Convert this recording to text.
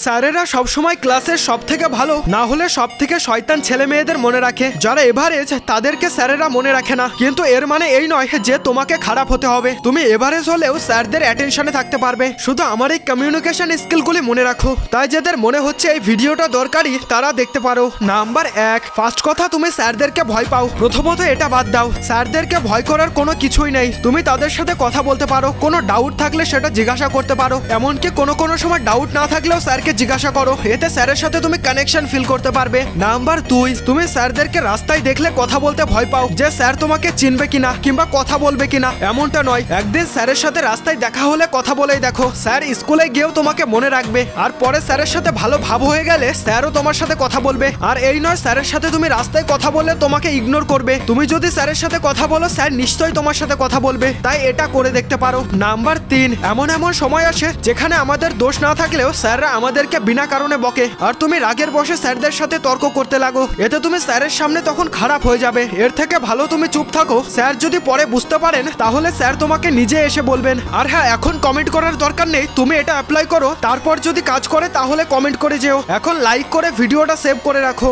স্যারেরা সবসময় ক্লাসের সব থেকে ভালো না হলে সব থেকে শয়তান ছেলে মেয়েদের মনে রাখে। যারা এভারেজ তাদেরকে স্যারেরা মনে রাখে না, কিন্তু এর মানে এই নয় যে তোমাকে খারাপ হতে হবে। তুমি এভারেজ হলেও স্যারদের অ্যাটেনশনে থাকতে পারবে। শুধু আমার এই কমিউনিকেশন স্কিলগুলি মনে রাখো। তাই যাদের মনে হচ্ছে এই ভিডিওটা দরকারি তারা দেখতে পারো। নাম্বার 1, ফার্স্ট কথা, তুমি স্যারদেরকে ভয় পাও। প্রথমত এটা বাদ দাও, স্যারদেরকে ভয় করার কোনো কিছুই নেই। তুমি তাদের সাথে কথা বলতে পারো, কোনো ডাউট থাকলে সেটা জিজ্ঞাসা করতে পারো। এমনকি কোনো সময় ডাউট না থাকলেও স্যারকে জিজ্ঞাসা করো, এতে স্যারের সাথে তুমি কানেকশন ফিল করতে পারবে। নাম্বার 2, তুমি স্যারদেরকে রাস্তায় দেখলে কথা বলতে ভয় পাও, যে স্যার তোমাকে চিনবে কিনা কিংবা কথা বলবে কিনা। এমনটা নয়, একদিন স্যারের সাথে রাস্তায় দেখা হলে কথা বলেই দেখো, স্যার স্কুলে গিয়েও তোমাকে মনে রাখবে। আর পরে স্যারের সাথে ভালো ভাব হয়ে গেলে স্যারও তোমার সাথে কথা বলবে। আর এই নয় স্যারের সাথে তুমি রাস্তায় কথা বললে তোমাকে ইগনোর করবে। তুমি যদি স্যারের সাথে কথা বলো, স্যার নিশ্চয়ই তোমার সাথে কথা বলবে। তাই এটা করে দেখতে পারো। নাম্বার 3, এমন সময় আসে যেখানে আমাদের দোষ না থাকলেও স্যাররা আমাদেরকে বিনা কারণে বকে, আর তুমি রাগের বশে স্যারদের সাথে তর্ক করতে লাগো। এতে তুমি স্যারের সামনে তখন খারাপ হয়ে যাবে। এর থেকে ভালো তুমি চুপ থাকো। স্যার যদি পরে বুঝতে পারেন তাহলে স্যার তোমাকে নিজে এসে বলবেন। আর হ্যাঁ, এখন কমেন্ট করার দরকার নেই, তুমি এটা অ্যাপ্লাই করো, তারপর যদি কাজ করে তাহলে কমেন্ট করে যেও। এখন লাইক করে ভিডিওটা সেভ করে রাখো।